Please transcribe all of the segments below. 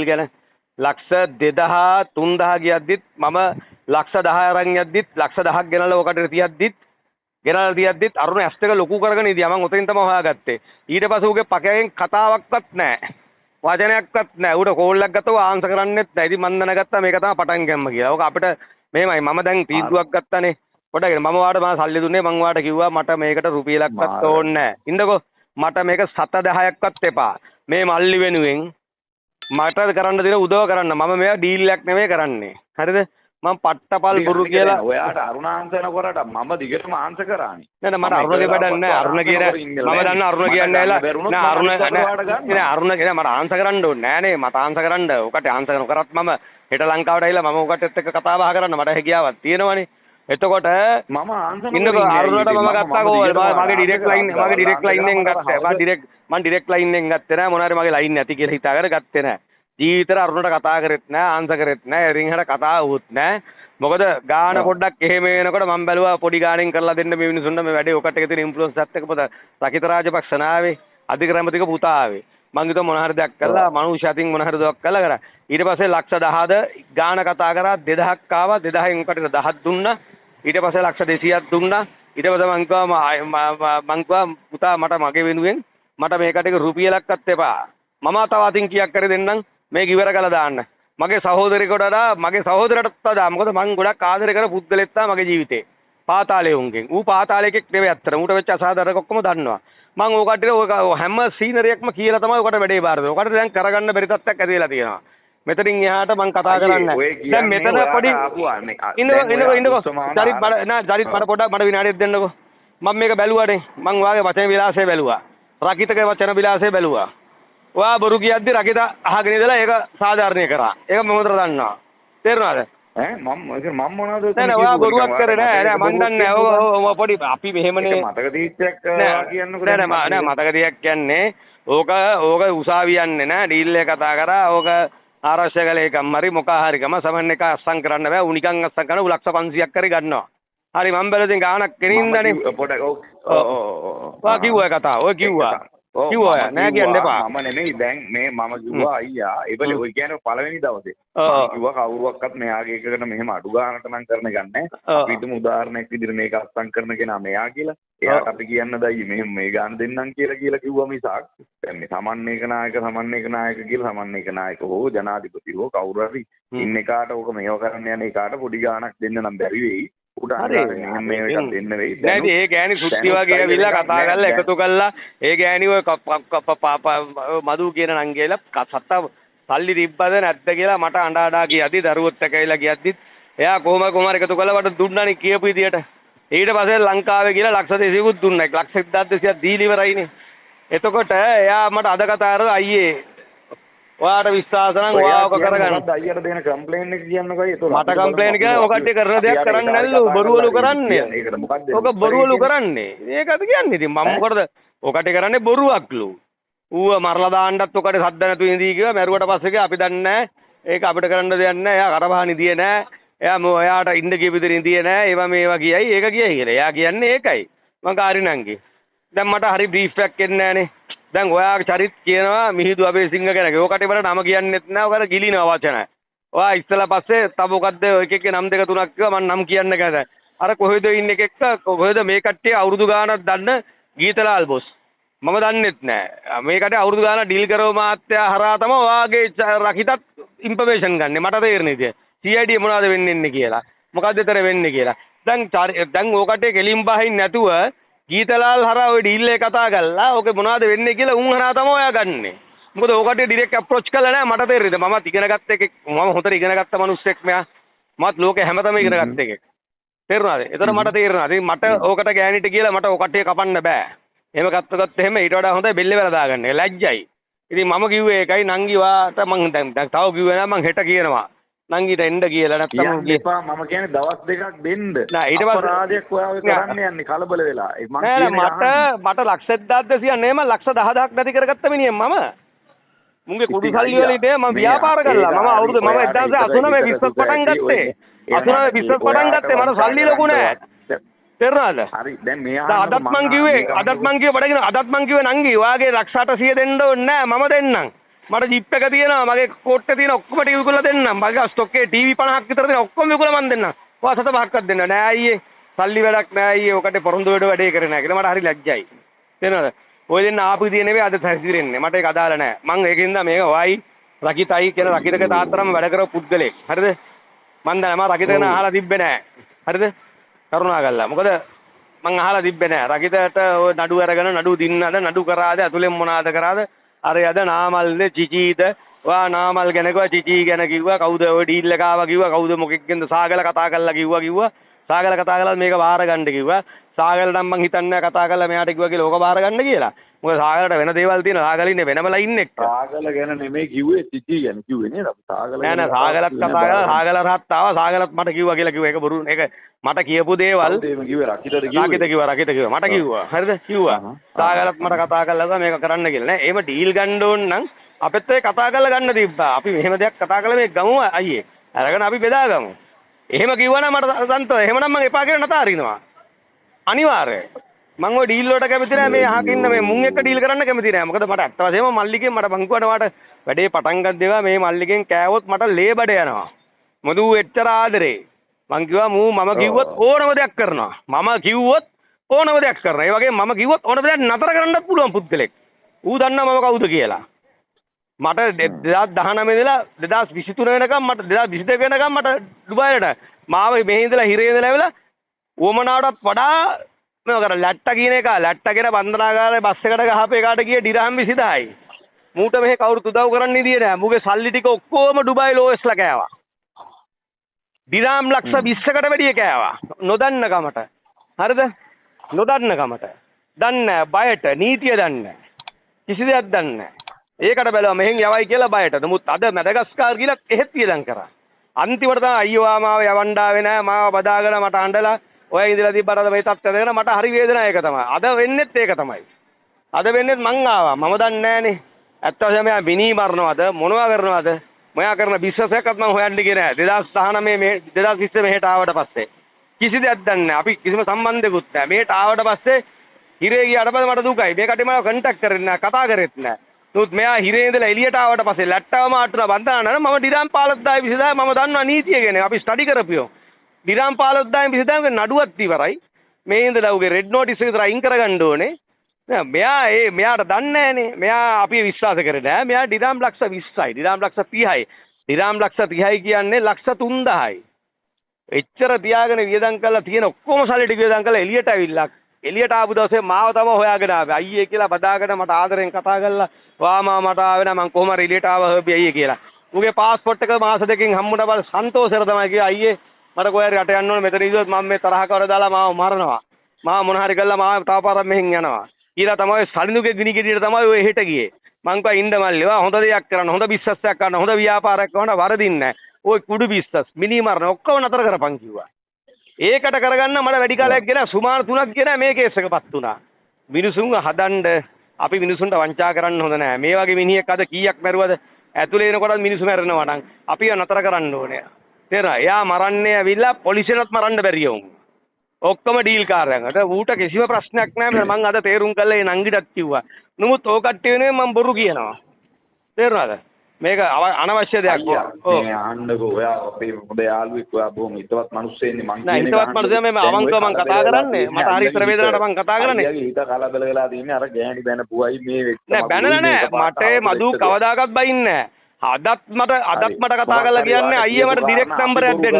ගැන ලක්ෂ 2000 3000 ගියද්දිත් මම ලක්ෂ 10 අරන් යද්දිත් ලක්ෂ 10ක් ගෙනල්ලා ඔකට තියද්දිත් අරුණ ඇස් දෙක ලොකු කරගෙන ඉදියා මම උතෙන් තමයි හොයාගත්තේ. ඊට පස්සේ ඌගේ පකයෙන් කතාවක්වත් නැහැ. වචනයක්වත් නැහැ. ඌට කෝල් එකක් ගත්තව ආන්සර් කරන්නෙත් නැහැ. ඉතින් මම දැනගත්තා මේක තමයි පටන් ගැම්ම කියලා. ඕක අපිට මෙහෙමයි මම දැන් තීන්දුවක් ගත්තානේ. පොඩ්ඩක් මම වාට සල්ලි දුන්නේ මං වාට කිව්වා මට මේකට රුපියලක්වත් ඕනේ නැහැ. ඉන්නකෝ මට මේක 7-10ක්වත් එපා. මේ මල්ලි වෙනුවෙන් මට කරන්න දෙන උදව කරන්න මම මේවා ඩීල් එකක් නෙමෙයි කරන්නේ. හරිද? මම පට්ටපල් බුරු කියලා ඔයාට අරුණ ආන්සරන කරාට මම දිගටම ආන්සර් කරානේ. නෑ මට අරුණගේ වැඩක් නෑ. අරුණ කියන මම දන්න අරුණ කියන්නේ නෑ අරුණ නෑ අරුණ කියන මට ආන්සර් කරන්න ඕනේ නෑනේ. මට ආන්සර් කරන්න ඔකට ආන්සර් නොකරත් මම හෙට ලංකාවට ඇවිල්ලා මම ඔකටත් එක්ක කතා බහ කරන්න මට හැකියාවක් තියෙනවනේ. එතකොට මම ආන්සර් ඉන්නකෝ අරුණට මම ගත්තා කෝල් මගේ ඩිරෙක්ට් ලයින් එකෙන් ගත්තා. මම ඩිරෙක්ට් ලයින් එකෙන් ගත්තේ නෑ මොනාරි මගේ ලයින් නැති කියලා හිතාගෙන ගත්තේ නෑ. ජීවිතේට අරුණට කතා කරෙත් නෑ ආන්සර් කරෙත් නෑ රින්හට කතා වුත් නෑ. මොකද ගාන පොඩ්ඩක් එහෙම වෙනකොට මම බැලුවා පොඩි ගාණෙන් කරලා දෙන්න මේ මිනිසුන්ට මේ වැඩේ ඔකට එක තියෙන ඉන්ෆ්ලුවන්ස් එකත් එක්ක පොත රකිත රාජපක්ෂ නාවේ අධිකරමතික පුතා ආවේ මං හිතුවා මොන හරි දෙයක් කළා මනුෂ්‍ය අතින් මොන හරි දෙයක් කළා කරා ඊට පස්සේ ලක්ෂ 10ද ගාන කතා කරා 2000ක් ආවා 2000න් ඔකට 10ක් දුන්නා ඊට පස්සේ ලක්ෂ 200ක් දුන්නා ඊට පස්සේ මං කිව්වා පුතා මට මගේ වෙනුවෙන් මට මේකට එක රුපියලක්වත් එපා මම තව අතින් කීයක් කරේ දෙන්නම් මේක ඉවර කළා දාන්න මගේ සහෝදරයෙකුට වඩා මගේ සහෝදරටත් වඩා මොකද මං ගොඩක් ආදරය කර පුද්ගලෙක් තමයි මගේ ජීවිතේ. පාතාලේ උන්ගෙන්. ඌ පාතාලේකෙක් නෙවෙයි අත්තර. ඌට වෙච්ච අසාධාරණක ඔක්කොම දන්නවා. මං ඕකට හැම සීනරියක්ම කියලා තමයි ඔකට වැඩේ බාර දෙන්නේ. ඔකට දැන් කරගන්න බැරි තත්ත්වයක් ඇති වෙලා තියෙනවා. මෙතනින් එහාට මං කතා කරන්නේ. දැන් මෙතන පොඩි ඉන්නකෝ ජරිත් මට පොඩ්ඩක් මට විනාඩියක් දෙන්නකෝ. මම මේක බැලුවානේ. මං වාගේ වචන විලාසය බැලුවා. රකිතගේ වචන විලාසය බැලුවා. ඔයා බොරු කියද්දි රකිත අහගෙන ඉඳලා ඒක සාධාරණීය කරා. ඒක මම උතර දන්නවා. තේරුණාද? මම මොනවද නෑ ඔයා බොරුවක් කරේ නෑ මං දන්නේ ඔය පොඩි අපි මෙහෙමනේ මතක තීච්චයක් කියන්නකො නෑ මතක තියක් කියන්නේ ඕක උසාවි යන්නේ නෑ ඩීල් එක කතා කරා ඕක ආරක්ෂක ලේකම් හරි මොකක් හරි ගම සමන් එක අස්සම් කරන්න බෑ උනිකන් අස්සම් කරන උ ලක්ෂ 500ක් කරි ගන්නවා. හරි මම බැලුවා ගානක් කෙනින්දනේ පොඩක් ඔව් කිව්වා කතාව ඔය කිව්වා නෑ කියන්න එපා. මම නෙමෙයි දැන් මේ මම කිව්වා අයියා ඒවල ඔය කියන්නේ පළවෙනි දවසේ. කිව්වා කවුරුවක්වත් මෙයාගේ එකකට මෙහෙම අඩු ගානට නම් කරන්න ගන්නෑ. අපි හිතමු උදාහරණයක් විදිහට මේක අස්සම් කරන කෙනා මෙයා කියලා. එයාට අපි කියන්න දයි මෙහෙම මේ ගාන දෙන්නම් කියලා කිව්වා මිසක් දැන් මේ සමන්වේක නායක කියලා සමන්වේක නායක හෝ ජනාධිපති හෝ කවුරු හරි ඉන්න එකාට ඕක මේව කරන්න යන එකාට පොඩි ගානක් දෙන්න නම් බැරි වෙයි. ඒ ගෑණි සුත්ති වගේ ඇවිල්ලා කතා කරලා එකතු කළා ඒ ගෑණි ඔය මදු කියන නංගේලා සල්ලි තිබ්බද නැද්ද කියලා මට අඬා කියද්දි දරුවොත් එක්ක ඇවිල්ලා කියද්දි එයා කොහොම එකතු කළා මට දුන්නානේ කියපු විදියට ඊට පස්සේ ලංකාවේ කියලා ලක්ෂ 200කුත් දුන්නා ලක්ෂ 1200ක් දීලා ඉවරයිනේ එතකොට එයා මට අද කතා කරලා අයියේ ඔයාට විශ්වාස නම් ඔයා ඔක කරගන්න. අයියට දෙන කම්ප්ලේන් එක කියන්නකෝ ඒතකොට. මට කම්ප්ලේන් එක ඔකට කරන දෙයක් කරන්නේ නැල්ලු බොරුවලු කරන්නේ. ඒකට මොකක්ද? ඔක බොරුවලු කරන්නේ. ඒකද කියන්නේ ඉතින් මම මොකටද ඔකට කරන්නේ බොරුවක්ලු. ඌව මරලා දාන්නත් ඔකට සද්ද නැතු ඉඳී කිව්වා මැරුවට පස්සේ අපි දන්නේ නැහැ. ඒක අපිට කරන්න දෙයක් නැහැ. එයා කරබහන් ඉදියේ නැහැ. එයාට ඉන්න කියපු විදිහට ඉඳියේ නැහැ. ඒවා මේවා කියයි ඒක කියයි කියලා. එයා කියන්නේ ඒකයි. මං කාරිනංගේ. දැන් මට හරි බ්‍රීෆ් එකක් එන්නේ නැහනේ. දැන් ඔයාගේ චරිත කියනවා මිහිඳු අබේසිංහ ගැන. ඕකට ඉවර නම කියන්නෙත් නෑ. ඔකට ගිලිනවා වචන. ඔයා ඉස්සලා පස්සේ තව මොකද්ද එක එක නම් දෙක තුනක් කිව්වා මම නම් කියන්න ගෑ. අර කොහෙද ඉන්න එකෙක් කොහෙද මේ කට්ටිය අවුරුදු ගාණක් දන්න ගීතලාල් බොස්. මම දන්නෙත් නෑ. මේ කට්ටිය අවුරුදු ගාණක් ඩීල් කරව මාත්‍යා හරහා තමයි ඔයාගේ රකිතත් ඉන්ෆර්මේෂන් ගන්න. මට තේරෙන්නේ ඉතින්. CID මොනවද වෙන්නේ කියලා. මොකද්ද තර වෙන්නේ කියලා. දැන් ඕකට කෙලින් බහින් නැතුව ගීතලාල් හරහා ඔය ඩීල් එක කතා කරලා ඕකේ මොනවද වෙන්නේ කියලා උන් හරහා තමයි ඔයා ගන්නෙ. මොකද ඕකට ඩිරෙක්ට් අප්‍රෝච් කළා නෑ මට තේරෙන්නේ. මමත් ඉගෙන ගත්ත එකෙක් මම හොතර ඉගෙන ගත්ත මිනිස්සෙක් මෙයා. මමත් ලෝකේ හැමතැනම ඉගෙන ගත්ත එකෙක්. තේරුණාද? ඒතර මට තේරෙනවා. ඉතින් මට ඕකට ගෑනිට කියලා මට ඕකට කපන්න බෑ. එහෙම ගත්තොත් එහෙම ඊට වඩා හොඳයි බෙල්ල වල දාගන්න. ඒ ලැජ්ජයි. ඉතින් මම කිව්වේ ඒකයි නංගි වාට මං දැන් තව කිව්වේ නෑ මං හෙට කියනවා. නංගිට එන්න කියලා නැත්තම් ගිහපා මම කියන්නේ දවස් දෙකක් දෙන්න. නෑ ඊට පස්සේ අපරාධයක් ඔයා ඔය කරන්න යන්නේ කලබල වෙලා. මට ලක්ෂ 1200 නෙමෙයි ලක්ෂ 10000ක් නැති කරගත්ත මිනිහෙන් මම. මුන්ගේ කුඩු සල්ලි වලින් මම ව්‍යාපාර කළා. මම අවුරුදු 1989 බිස්නස් පටන් ගත්තේ. 89 බිස්නස් පටන් ගත්තේ මට සල්ලි ලොකු නෑ. තේරුණාද? හරි දැන් මෙයා අදත් මං කිව්වේ බඩගෙන අදත් මං කිව්වේ නංගි ඔයාගේ ලක්ෂ 800 දෙන්න ඕනේ නෑ මම දෙන්නම්. මට ජිප් එක තියෙනවා මගේ කෝට්ටේ තියෙන ඔක්කොම ටික විකුණලා දෙන්නම් මගේ ස්ටොක් එකේ ටීවී 50ක් විතර තියෙන ඔක්කොම විකුණලා මන් දෙන්නම් ඔයා සත පහක්වත් දෙන්න නෑ අයියේ සල්ලි වැඩක් නෑ අයියේ ඔකට පොරොන්දු වැඩේ කරේ නෑ කියලා මට හරි ලැජ්ජයි තේරෙනවද ඔය දෙන්න ආපු විදිය නෙවෙයි අද හැසිරෙන්නේ මට ඒක අදාළ නෑ මං ඒකෙන්ද මේක ඔයයි රකිතයි කියන රකිතක තාත්තරම වැඩ කරපු පුද්ගලෙක් හරිද මං දන්නේ මම රකිත ගැන අහලා තිබ්බේ නෑ හරිද කරුණාකරලා මොකද මං අහලා තිබ්බේ නෑ රකිතට ඔය නඩු අරගෙන නඩු දින්නද නඩු කරාද ඇතුලෙන් මොනවාද කරාද අර යද නාමල්ද චිචීද ඔයා නාමල් ගැන කිව්වා චිචී ගැන කිව්වා කවුද ඔය ඩීල් එක ආවා කිව්වා කවුද මොකෙක්ගෙන්ද සාගල කතා කරලා කිව්වා සාගල කතා කරලා මේක බාර ගන්න කිව්වා සාගල නම් මං හිතන්නේ කතා කරලා මෙයාට කිව්වා කියලා ඕක බාර ගන්න කියලා මොකද සාගලට වෙන දේවල් තියෙනවා සාගල ඉන්නේ වෙනම ලයින් එක සාගල ගැන නෙමෙයි කිව්වේ චිචී ගැන කිව්වේ නේද සාගල නෑ නෑ සාගලත් කතා කරලා සාගල රහත් ආවා සාගලත් මට කිව්වා කියලා කිව්වා ඒක බොරු ඒක මට කියපු දේවල් එහෙම කිව්වේ රකිතද රකිත කිව්වා මට කිව්වා හරිද කිව්වා සාගලත් මට කතා කරලා මේක කරන්න කියලා නෑ එහෙම ඩීල් ගන්න ඕන නම් අපිත් ඒ කතා කරලා ගන්න තිබ්බා අපි මෙහෙම දෙයක් කතා කරලා මේ ගමු අයියේ අරගෙන අපි බෙදාගමු එහෙම කිව්වනම් මට සන්තෝෂයි එහෙමනම් මම එපා කියලා නැත අරිනවා අනිවාර්යයි මම ওই ඩීල් වලට කැමති නෑ මේ අහකින්න මේ මුන් එක්ක ඩීල් කරන්න කැමති නෑ මොකද මට අත්ත වශයෙන්ම මල්ලිගෙන් මට බංකුවට මට වැඩේ පටන් ගන්නදේවා මේ මල්ලිගෙන් කෑවොත් මට ලේබඩ යනවා මොදු එච්චර ආදරේ මං කිව්වා මම කිව්වොත් ඕනම දෙයක් කරනවා මම කිව්වොත් ඕනම දෙයක් කරනවා ඒ වගේම මම කිව්වොත් ඕනම දෙයක් නතර කරන්නත් පුළුවන් පුද්ගලෙක් ඌ දන්නවා මම කවුද කියලා මට 2019 ඉඳලා 2023 වෙනකම් මට 2022 වෙනකම් මට ඩුබායිලට මාව මෙහි ඉඳලා හිරේ ඉඳලා ඇවිල්ලා උවමනාවටත් වඩා මේ කර ලැට්ට කියන එක ලැට්ට කියන බන්ධනාගාරේ බස් එකට ගහපු එකාට ගියේ ඩිරහම් 20000යි මූට මෙහෙ කවුරුත් උදව් කරන්න ඉදියේ නෑ මූගේ සල්ලි ටික ඔක්කොම ඩුබායි ලෝයස්ලා කෑවා ඩිරහම් ලක්ෂ 20කට වැඩිය කෑවා නොදන්න කමට හරිද නොදන්න කමට දන්නේ බයට නීතිය දන්නේ කිසි දෙයක් දන්නේ ඒකට බැලුවා මෙහෙන් යවයි කියලා බයට නමුත් අද මැඩගස්කාර් කියලා එහෙත් වියදම් කරා අන්තිමට තමයි අයියෝ මාව යවණ්ඩාවේ නෑ මාව බදාගෙන මට අඬලා ඔය ඉඳලා තිබ්බට මේ තත්ත්වය දෙන මට හරි වේදනාවක් ඒක තමයි අද වෙන්නෙත් ඒක තමයි අද වෙන්නෙත් මං ආවා මම දන්නේ නෑනේ ඇත්ත වශයෙන්ම මෙයා මිනී මරනවද මොනවා කරනවද මොයා කරන බිස්නස් එකක්වත් මම හොයන්න ගියේ නෑ 2019 මේ 2020 මෙහෙට ආවට පස්සේ කිසි දෙයක් දන්නේ නෑ අපි කිසිම සම්බන්ධයක්වත් නෑ මෙහෙට ආවට පස්සේ හිරේ ගියාට පස්සේ මට දුකයි මේ කටේ මම කන්ටැක්ට් කරෙන්නේ නෑ කතා කරෙත් නෑ නමුත් මෙයා හිරේ ඉඳලා එළියට ආවට පස්සේ ලැට්ටවම ආටුණා බන්දාන මම ඩිරම් 15000 20000 මම දන්නවා නීතිය ගැන අපි ස්ටඩි කරපියෝ ඩිරම් 15000 20000 නඩුවත් ඉවරයි මේ ඉඳලා උගේ රෙඩ් නෝටිස් එක විතර අයින් කරගන්න ඕනේ මෙයාට දන්නේ නෑනේ මෙයා අපි විශ්වාස කරේ නෑ මෙයා ඩිරම් ලක්ෂ 20යි ඩිරම් ලක්ෂ 30යි ඩිරම් ලක්ෂ 30යි කියන්නේ ලක්ෂ 3000යි එච්චර තියාගෙන වියදම් කරලා තියෙන ඔක්කොම සල්ලි ටික වියදම් කරලා එළියට ඇවිල්ලා එළියට ආපු දවසේ මාව තමයි හොයාගෙන ආවේ අයියේ කියලා බදාගෙන මට ආදරෙන් කතා කරලා වාමා මට ආවේ නම් මං කොහොම හරි එළියට ආවා හොබි අයියේ කියලා උගේ પાස්පෝර්ට් එක මාස දෙකකින් හම්බුණා බල සන්තෝෂෙර තමයි කිව්වා අයියේ මට කොහේ හරි රට යන්න ඕනේ මෙතන ඉඳුවොත් මම මේ තරහ කර දාලා මාව මරනවා මාව මොන හරි කළා මාව තව පාරක් මෙහෙන් යනවා ඊළා තමයි සලිනුගේ ගිනි ගෙඩියට තමයි ඔය හෙට ගියේ මං කිව්වා ඉන්න මල්ලිවා හොඳ දෙයක් කරන්න හොඳ බිස්නස් එකක් කරන්න හොඳ ව්‍යාපාරයක් කරන්න වරදින්නේ නැහැ ඔය කුඩු බිස්නස් මිනි මරන ඔක්කොම නතර කරපන් කිව්වා ඒකට කරගන්න මට වැඩි කාලයක් ගෙන සුමාන 3ක් ගෙන මේ කේස් එකපත් වුණා මිනිසුන් හදන්න අපි මිනිසුන්ට වංචා කරන්න හොඳ නැහැ මේ වගේ මිනිහෙක් අද කීයක් මැරුවද ඇතුලේ එනකොටත් මිනිස්සු මැරෙනවා නම් අපි නතර කරන්න ඕනේ තේරෙනවද එයා මරන්නේ ඇවිල්ලා පොලිසියටත් මරන්න බැරිය උන් ඔක්කොම ඩීල් කාර්යයන්ට ඌට කිසිම ප්‍රශ්නයක් නැහැ මම අද තේරුම් කළා ඒ නංගිටත් කිව්වා නමුත් ඕක කට්ටිය වෙනුවෙන් මම බොරු කියනවා තේරුණාද මේක අනවශ්‍ය දෙයක් ඔව් මේ ආන්නකෝ ඔයා අපේ හොඳ යාළුවෙක් ඔයා බොහොම හිතවත් මිනිස්සෙන්නේ මං කියන්නේ නෑ හිතවත් මිනිස්සයා මේ අවංකව මං කතා කරන්නේ මට හරි ඉතර වේදනාවට මං කතා කරන්නේ හිත කලබල වෙලා තින්නේ අර ගෑණි බැන පුවයි මේ වෙච්ච නෑ බැනලා නෑ මට මදු කවදාකවත් බයින්නේ නෑ අදත් මට කතා කරලා කියන්නේ අයියේ මට ඩිරෙක්ට් නම්බරයක් දෙන්න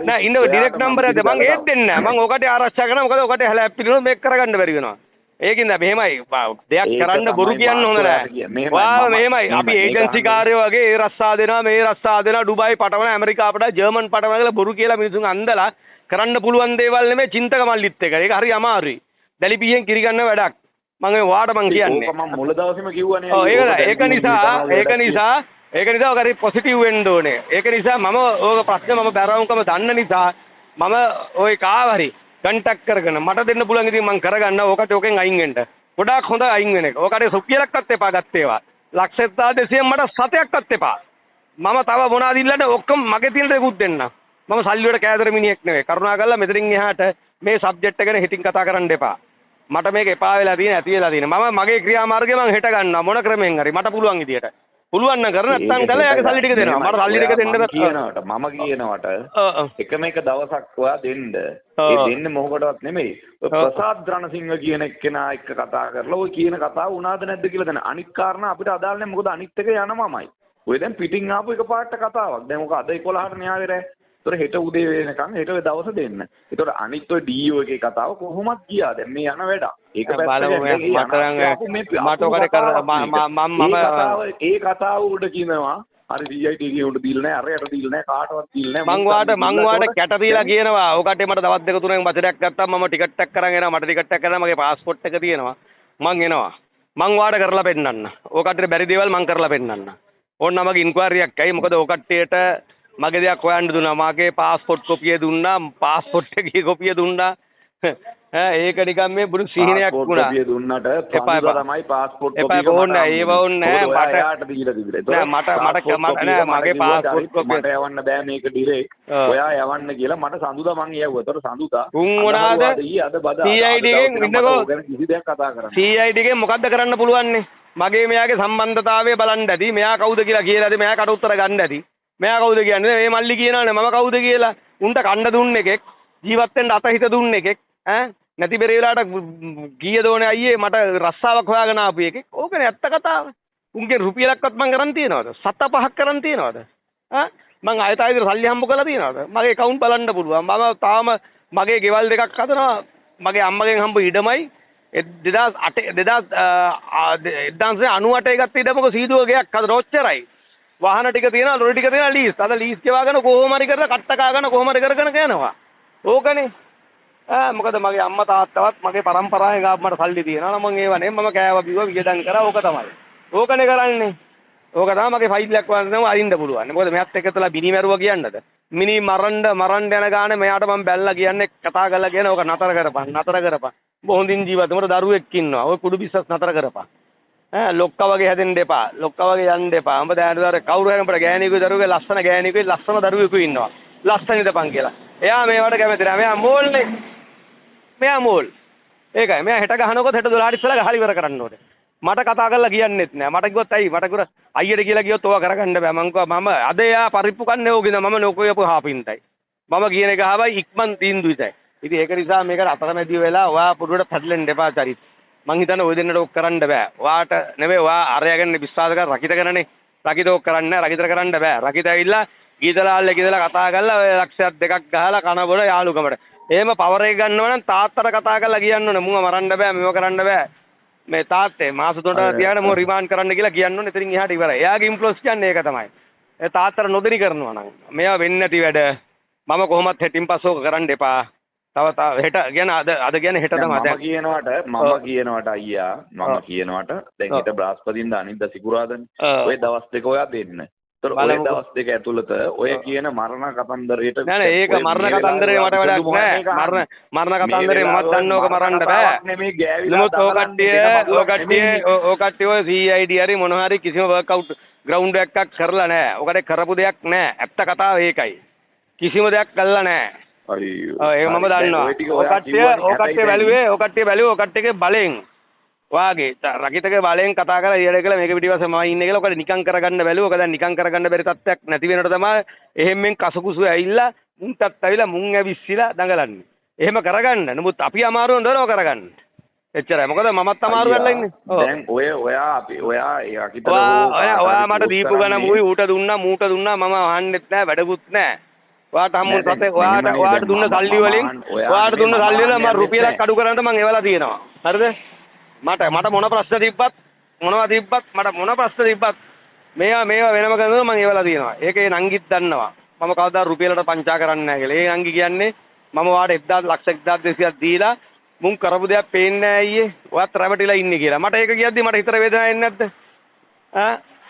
නෑ ඉන්න ඩිරෙක්ට් නම්බරයක් දෙන්න මං ඒත් දෙන්නේ නෑ මං ඔකට ආරක්ෂා කරනවා මොකද ඔකට හැලැප්පිනොත් මේක කරගන්න බැරි වෙනවා ඒකින්ද මෙහෙමයි දෙයක් කරන්න බොරු කියන්න හොඳ නෑ වා මෙහෙමයි අපි ඒජන්සි කාර්යෝ වගේ ඒ රස්සා දෙනවා මේ රස්සා දෙනවා ඩුබායි පටවන ඇමරිකාවට ජර්මන් පටවන කියලා බොරු කියලා මිනිසුන් අන්දලා කරන්න පුළුවන් දේවල් නෙමෙයි චින්තක මල්ලිත් එක ඒක හරි අමාරුයි දැලිපියෙන් කිරි ගන්න වැඩක් මම මේ වාට මං කියන්නේ ඕක මම මුල දවසේම කිව්වනේ ඔව් ඒක නිසා ඔක හරි පොසිටිව් වෙන්න ඕනේ ඒක නිසා මම ඕක ප්‍රශ්නේ මම බැරවුම්කම දන්න නිසා මම ওই කාවරි කන්ටැක්ට් කරගෙන මට දෙන්න පුළුවන් ඉතින් මං කරගන්න ඕකට ඕකෙන් අයින් වෙන්න. ගොඩාක් හොඳ අයින් වෙන එක. ඕකට සුපියලක්වත් එපා ගත්තේවා. ලක්ෂ 1200 මට සතයක්වත් එපා. මම තව මොනවාද ඉල්ලන්නේ ඔක්කොම මගේ තියෙන දේකුත් දෙන්න. මම සල්ලි වලට කෑදර මිනිහෙක් නෙවෙයි. කරුණාකරලා මෙතනින් එහාට මේ සබ්ජෙක්ට් එක ගැන හිතින් කතා කරන්න එපා. මට මේක එපා වෙලා තියෙන ඇති වෙලා තියෙන. මම මගේ ක්‍රියාමාර්ගය මං හෙට ගන්නවා මොන ක්‍රමෙන් හරි මට පුළුවන් විදියට. පුළුවන් නම් කරන නැත්නම් කළා එයාගේ සල්ලි ටික දෙනවා. මට සල්ලි ටික දෙන්න මම කියනවට එකම එක දවසක් ඔයා දෙන්න. ඒ දෙන්නේ මොකටවත් නෙමෙයි. ප්‍රසාද් රණසිංහ කියන එක්කෙනා එක්ක කතා කරලා ඔය කියන කතාව වුණාද නැද්ද කියලා දැන් අනිත් කාරණා අපිට අදාළ නැහැ. මොකද අනිත් එක යනමමයි. ඔය දැන් පිටින් ආපු එක පාට කතාවක්. දැන් ඔක අද 11ට න්යාය රැ. ඒතර හෙට උදේ වෙනකන් හෙට දවස් දෙන්න. ඒතර අනිත් ඔය ඩීఓ එකේ කතාව කොහොමත් ගියා. දැන් මේ යන වැඩ. ඒක ඒ කතාව උඩ කියනවා. හරි CIT ගේ උඩ දීලා නැහැ. අරයට දීලා නැහැ. කාටවත් දීලා නැහැ. මං වාට කැට දීලා කියනවා. ඔකට මට දවස් දෙක තුනක් බසරයක් ගත්තා මම ටිකට් එකක් කරන් එනවා. මට ටිකට් එකක් කරලා මගේ પાස්පෝර්ට් එක තියෙනවා. මං එනවා. මං වාට කරලා පෙන්නන්න. ඔකට බැරි දේවල් මං කරලා පෙන්නන්න. ඕන්න මගේ ඉන්ක්වයරි එකක් ඇයි මොකද ඔකට්ටියට මගේ දෙයක් හොයන්න දුන්නා මාගේ પાස්පෝර්ට් කොපිය දුන්නා පාස්පෝර්ට් එකේ කොපිය දුන්නා ඒක නිකන් මේ බුදු සිහිනයක් වුණා කොපිය දුන්නට පන්දුව තමයි පාස්පෝර්ට් කොපිය එපා ඕනේ ඒව ඕනේ මට දීලා තිබිලා මට මගේ පාස්පෝර්ට් කොපිය මට යවන්න බෑ මේක ඩිරේ ඔයා යවන්න කියලා මට සඳුදා මං යවුවා. ඒතර සඳුදා උන් මොනවාද අද බදා CID එකෙන් ඉන්නකෝ කිසි දෙයක් කතා කරන්නේ CID එකෙන් මොකද්ද කරන්න පුළුවන්නේ මගේ මෙයාගේ සම්බන්ධතාවය බලන්න ඇති මෙයා කවුද කියලා ඇති මෙයා කට උත්තර ගන්න ඇති මෙයා කවුද කියන්නේ මේ මල්ලි කියනවානේ මම කවුද කියලා උන්ට කණ්ඩ දුන්න එකෙක් ජීවත් වෙන්න අතහිත දුන්න එකෙක් ඈ නැති බැරි වෙලාවට ගිය දෝනේ අයියේ මට රස්සාවක් හොයාගෙන ආපු එකෙක් ඕකනේ ඇත්ත කතාව උන්ගේ රුපියලක්වත් මං කරන් තියනවද 7-5ක් කරන් තියනවද ඈ මං ආයෙත් සල්ලි හම්බ කරලා තියනවද මගේ account බලන්න පුළුවන් මම තාම මගේ ගෙවල් දෙකක් හදනවා මගේ අම්මගෙන් හම්බ ඉඩමයි 1998 ගත්ත ඉඩමක සීදුව ගයක් හදන ඔච්චරයි වාහන ටික තියෙනවා ලොරි ටික තියෙනවා ලීස් අද ලීස් ගෙවාගෙන කොහොම හරි කරලා කට්ට කාගෙන කොහොම හරි කරගෙන යනවා ඕකනේ මොකද මගේ අම්මා තාත්තවත් මගේ පරම්පරාවෙන් ගාව මට සල්ලි තියෙනවා මම ඒව නේ මම කෑවා බිව්වා වියදම් කරා ඕක තමයි ඕකනේ කරන්නේ ඕක තමයි මගේ ෆයිල් එකක් වන්දනම අරින්න පුළුවන් මොකද මෙයාත් එක්කතලා මිනි මරුවා කියන්නද මිනි මරන්න යන ගානේ මෙයාට මම බැලලා කියන්නේ කතා කරලා කියන ඕක නතර කරපන් හොඳින් ජීවත් වෙන්න දරුවෙක් ඉන්නවා ඔය කුඩු බිස්නස් නතර කරපන් ලොක්කා වගේ හැදෙන්න එපා ලොක්කා වගේ යන්න එපා උඹ දැනට කවුරු හරි උඹට ගෑණියෙකුගේ දරුවෙක් ලස්සන ගෑණියෙකුගේ ලස්සන දරුවෙකු ඉන්නවා ලස්සන ඉඳපන් කියලා එයා මේවට කැමති නැහැ මෙයා මෝල්නේ මෙයා මෝල් ඒකයි මෙයා හෙට ගහනකොත් හෙට 12ට ඉස්සලා ගහලා ඉවර කරන්න ඕනේ මට කතා කරලා කියන්නෙත් නෑ මට කිව්වොත් ඇයි මට කිව්වා අයියට කියලා කිව්වොත් ඕවා කරගන්න බෑ මං කිව්වා මම අද එයා පරිප්පු කන්නේ ඕකින මම නොකෝයපු හාපින්ටයි මම කියන එක ආවයි ඉක්මන් තීන්දුවයි ඉතින් ඒක නිසා මේකට අතරමැදි වෙලා ඔයා පුරුවට පැටලෙන්න එපා චරිත මං හිතන්නේ ඔය දෙන්නට ඕක කරන්න බෑ ඔයාට නෙවෙයි ඔයා අරයාගෙන විශ්වාස කර රකිතකරනේ රකිත ඕක කරන්න නෑ රකිතර කරන්න බෑ රකිත ඇවිල්ලා ගීතලාල්ලේ ගිහලා කතා කරලා ඔය ලක්ෂයක් දෙකක් ගහලා කන බොල යාළුකමට එහෙම පවර් එක ගන්නව නම් තාත්තට කතා කරලා කියන්න ඕනේ මුව මරන්න බෑ මේව කරන්න බෑ මේ තාත්තේ මාස 3කට තියාගෙන මොව රිමාන්ඩ් කරන්න කියලා කියන්න ඕනේ එතනින් එහාට ඉවරයි එයාගේ ඉන්ෆ්ලුවන්ස් කියන්නේ ඒක තමයි ඒ තාත්තට නොදෙනි කරනවා නම් මේවා වෙන්නේ නැති වැඩ මම කොහොමත් හෙටින් පස්සෝක කරන්න එපා තව හෙට කියන්නේ අද කියන්නේ හෙට තමයි මම කියනවට අයියා මම කියනවට දැන් හෙට බ්‍රහස්පතින්දා අනිද්දා සිකුරාදානේ ඔය දවස් දෙක ඔයා දෙන්න. ඒතර ඔය දවස් දෙක ඇතුළත ඔය කියන මරණ කතන්දරයට නෑ ඒක මරණ කතන්දරේ මට වැඩක් නෑ මරණ කතන්දරේ මමත් දන්නවක මරන්න බෑ නෙමෙයි ගෑවිලා ඔය CID හරි මොන හරි කිසිම වර්ක් අවුට් ග්‍රවුන්ඩ් එකක් කරලා නෑ ඔකට කරපු දෙයක් නෑ ඇත්ත කතාව ඒකයි කිසිම දෙයක් කළා නෑ ඒක මම දන්නවා ඔකට්ටිය ඔකට්ටියගේ බලෙන් වාගේ රකිතගේ බලෙන් කතා කරලා ඊයර කියලා මේක පිටිපස්සේ මම ඉන්නේ කියලා ඔකට නිකන් කරගන්න බැලුවා. ඔක දැන් නිකන් කරගන්න බැරි තත්ත්වයක් නැති වෙනකොට තමයි එහෙම්ෙන් කසුකුසු ඇවිල්ලා මුන්ටත් ඇවිල්ලා මුන් ඇවිස්සීලා දඟලන්නේ. එහෙම කරගන්න. නමුත් අපි අමාරුවෙන් දරව කරගන්න. එච්චරයි. මොකද මමත් අමාරු වෙලා ඉන්නේ. දැන් ඔයා මට දීපු ගණ මුයි ඌට දුන්නා මම අහන්නෙත් නැහැ වැඩකුත් නැහැ. ඔයාට හම්බුන සතේ ඔයාට දුන්න සල්ලි වලින් මම රුපියලක් අඩු කරන්න මම එවලා තියෙනවා. හරිද? මට මොන ප්‍රශ්න තිබ්බත් මේවා වෙනම කරනවා මම එවලා තියෙනවා. ඒකේ නංගිත් දන්නවා. මම කවදා රුපියලට පංචා කරන්නේ නැහැ කියලා. ඒ නංගි කියන්නේ මම ඔයාට 1200ක් දීලා මුන් කරපු දෙයක් පේන්නේ නැහැ අයියේ. ඔයාත් රැවටිලා ඉන්නේ කියලා. මට ඒක කියද්දි මට හිතට වේදනාවක් එන්නේ නැද්ද?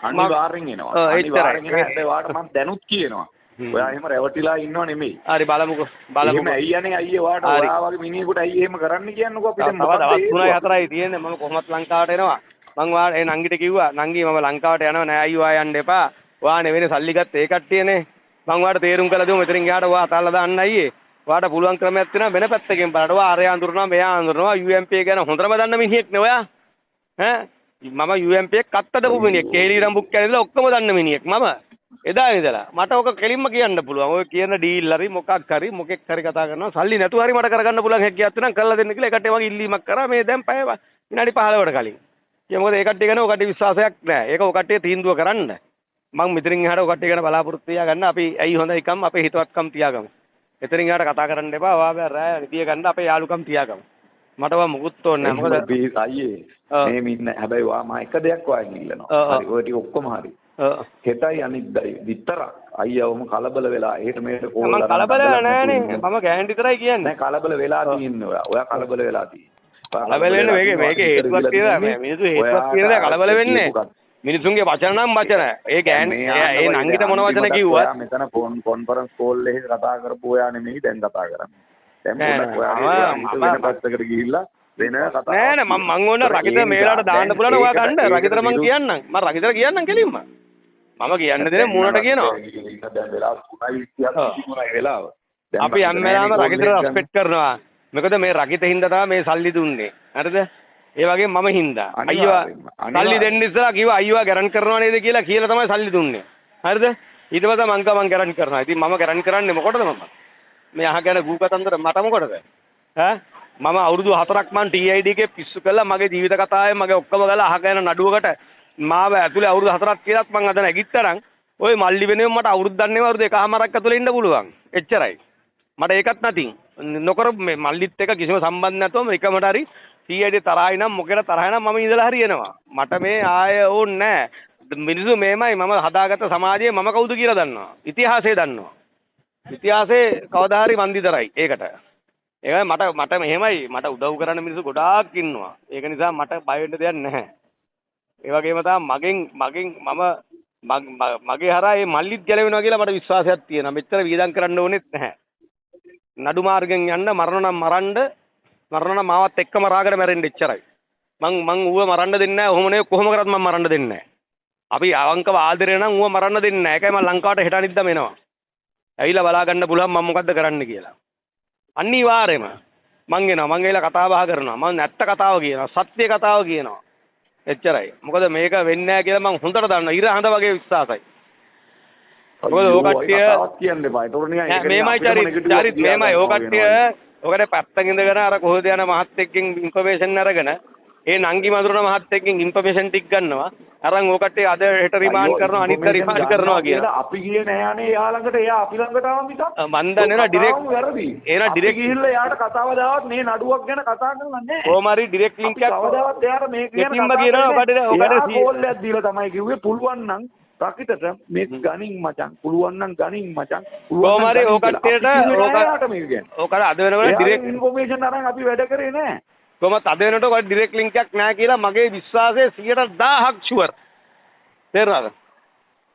අනිවාර්යෙන් එනවා. අනිවාර්යෙන් එනවා. ඔයාට මම දැනුත් කියනවා. ඔයා එහෙම රැවටිලා ඉන්නව නෙමෙයි. හරි බලමුකෝ. එහෙම ඇයියනේ අයියේ ඔයාට ඔයා වගේ මිනිහෙකුට ඇයි එහෙම කරන්න කියන්නකෝ අපිට මොකද දවස් 3-4යි තියෙන්නේ මම කොහොමත් ලංකාවට එනවා. මං ඔයාට ඒ නංගිට කිව්වා නංගි මම ලංකාවට යනවා නෑ අයියෝ ආ යන්න එපා. ඔයා නෙවෙයි සල්ලි ගත්ත ඒ කට්ටියනේ. මං ඔයාට තේරුම් කරලා දෙමු මෙතනින් ගියාට ඔයා අතල්ලා දාන්න අයියේ. ඔයාට පුළුවන් ක්‍රමයක් තියෙනවා වෙන පැත්තකින් බලන්න. ඔයා අරයා අඳුරනවා මෙයා අඳුරනවා UMP ගැන හොඳටම දන්න මිනිහෙක් නේ ඔයා. මම UMP එක කත්තදපු මිනිහෙක්. කේලී රම්බුක් කැලේදලා ඔක්කොම දන්න මිනිහෙක් මම. එදා ඉඳලා මට ඔක කෙලින්ම කියන්න පුළුවන්. ඔය කියන ඩීල් හරි මොකක් හරි මොකෙක් හරි කතා කරනවා. සල්ලි නැතුව හරි මට කරගන්න පුළුවන් හැකියාවක් තියෙනවා කරලා දෙන්න කියලා ඒකට වගේ ඉල්ලීමක් කරා මේ දැන් පැය විනාඩි 15කට කලින්. ඒ මොකද ඒ කට්ටිය ගැන ඔය කට්ටිය විශ්වාසයක් නැහැ. ඒක ඔය කට්ටිය තීන්දුව කරන්න. මම මෙතනින් එහාට ඔය කට්ටිය ගැන බලාපොරොත්තු තියාගන්න අපි ඇයි හොඳයිකම් අපේ හිතවත්කම් තියාගමු. එතනින් එහාට කතා කරන්න එපා. ඔයා රෑ නිතිය ගන්න අපේ යාළුකම් තියාගමු. මට වා මුකුත් ඕනේ නැහැ. මොකද අයියේ මේ මින්න හැබැයි වා මම එක දෙයක් ඔයාගෙන් ඉල්ලනවා. හරි ඔය ටික ඔක්කොම හරි. හෙටයි අනිද්දායි විතරක් අයියවම කලබල වෙලා එහෙට මෙහෙට කෝල් මම කලබල නෑනේ මම ගෑන් විතරයි කියන්නේ නෑ කලබල වෙලා තියෙන්නේ ඔයා කලබල වෙලා තියෙන්නේ කලබල වෙන්නේ මේකේ හේතුවක් තියෙනවා මිනිස්සු හේතුවක් තියෙනවා කලබල වෙන්නේ මිනිසුන්ගේ වචන නම් වචන ඒ ගෑන් ඒ නංගිට මොන වචන කිව්වත් මෙතන කොන්ෆරන්ස් කෝල් එකේ කතා කරපු ඔයා නෙමෙයි දැන් කතා කරන්නේ දැන් පොඩ්ඩක් ඔයාගේ වෙන පැත්තකට ගිහිල්ලා වෙන කතා නෑ නෑ මම ඕන රකිත මේලාට දාන්න පුළුවන් ඔයා ගන්න රකිතට මම කියන්නම් මම රකිතට කියන්නම් කෙලින්ම මම කියන්න දෙන මූණට කියනවා දැන් වෙලාව 3:30 වෙලාව අපි හැම වෙලාවෙම රකිතට රෙස්පෙක්ට් කරනවා මොකද මේ රකිත හින්දා තමයි මේ සල්ලි දුන්නේ හරිද ඒ වගේම මම හින්දා අයියා සල්ලි දෙන්න ඉස්සලා කිව්වා අයියා ගැරන්ට් කරනවා නේද කියලා තමයි සල්ලි දුන්නේ හරිද ඊට පස්සේ මං ගැරන්ට් කරනවා ඉතින් මම ගැරන්ට් කරන්නේ මොකටද මම මේ අහගෙන ගූ කතන්දර මට මොකටද ඈ මම අවුරුදු 4ක් මං TID එකේ පිස්සු කළා මගේ ජීවිත කතාවේ මගේ ඔක්කොම ගලා අහගෙන නඩුවකට මාව ඇතුලේ අවුරුදු 4ක් කියලාත් මං අද නැගිට්ටරන් ওই මල්ලි වෙනුවෙන් මට අවුරුද්දක් නෙවෙයි අවුරුදු එකමාරක් ඇතුලේ ඉන්න පුළුවන් එච්චරයි මට ඒකත් නැතින් නොකර මේ මල්ලිත් එක කිසිම සම්බන්ධ නැතුවම එකමට හරි TID තරහයි නම් මොකේද තරහයි නම් මම ඉඳලා හරියනවා මට මේ ආය ඕනේ නැහැ මිනිස්සු මේමයි මම හදාගත්ත සමාජයේ මම කවුද කියලා දන්නවා ඉතිහාසය දන්නවා ඉතිහාසයේ කවදා හරි වන්දිතරයි ඒකට ඒකයි මට මෙහෙමයි මට උදව් කරන්න මිනිස්සු ගොඩාක් ඉන්නවා ඒක නිසා මට බය වෙන්න දෙයක් නැහැ ඒ වගේම තමයි මගේ හරහා මේ මල්ලිත් ගැලවෙනවා කියලා මට විශ්වාසයක් තියෙනවා මෙච්චර වියදම් කරන්න ඕනෙත් නැහැ නඩු මාර්ගෙන් යන්න මරණ නම් මරණ නම් මාවත් එක්කම රාගට මැරෙන්න එච්චරයි මං ඌව මරන්න දෙන්නේ නැහැ ඔහොම නේ කොහොම කරත් මං මරන්න දෙන්නේ නැහැ අපි අවංකව ආදරේ නම් ඌව මරන්න දෙන්නේ නැහැ ඒකයි මං ලංකාවට හෙට අනිද්දාම එනවා ඇවිල්ලා බලා ගන්න පුළුවන් මම මොකද්ද කරන්න කියලා අනිවාර්යයෙන්ම මං එනවා මං ඇවිල්ලා කතා බහ කරනවා මං නැත්ත කතාව කියනවා සත්‍ය කතාව කියනවා එච්චරයි මොකද මේක වෙන්නේ නැහැ කියලා මං හොඳට දන්නවා ඉර හඳ වගේ විශ්වාසයි මොකද ඕ කට්ටිය කියන්න එපා ඒතොරණියා මේමයි චරිත් මේමයි ඕ කට්ටිය ඔකට පැත්තකින් ඉඳගෙන අර කොහොද යන මහත්තයෙක්ගෙන් ඉන්ෆර්මේෂන් අරගෙන ඒ නංගි මදුරන මහත්තයෙක්ගෙන් ඉන්ෆර්මේෂන් ටික ගන්නවා අරන් ඕ කට්ටිය අද හෙට රිමාන්ඩ් කරනවා අනිත් රිමාන්ඩ් කරනවා කියලා අපි ගියේ නෑ අනේ එයා ළඟට එයා අපි ළඟට ආව මිසක් මන් දන්නේ නෑ ඩිරෙක්ට් එනවා ඩිරෙක්ට් ගිහිල්ලා එයාට කතාව දාවත් මේ නඩුවක් ගැන කතා කරලා නෑ කොහොම හරි ඩිරෙක්ට් ලින්ක් එකක් කවදාවත් එයාට මේ කියන කියනවා ඔකට කෝල් එකක් දීලා තමයි කිව්වේ පුළුවන් නම් රකිතට මේ ගණින් මචං පුළුවන් නම් ගණින් මචං කොහොම හරි ඕ කට්ටියට ඕකට අද වෙනකොට ඩිරෙක්ට් ඉන්ෆර්මේෂන් අරන් අපි වැඩ කරේ නෑ කොහොමද අද වෙනකොට ඔකට ඩිරෙක්ට් ලින්ක් එකක් නැහැ කියලා මගේ විශ්වාසය 100,000ක් ෂුවර් තේරුණාද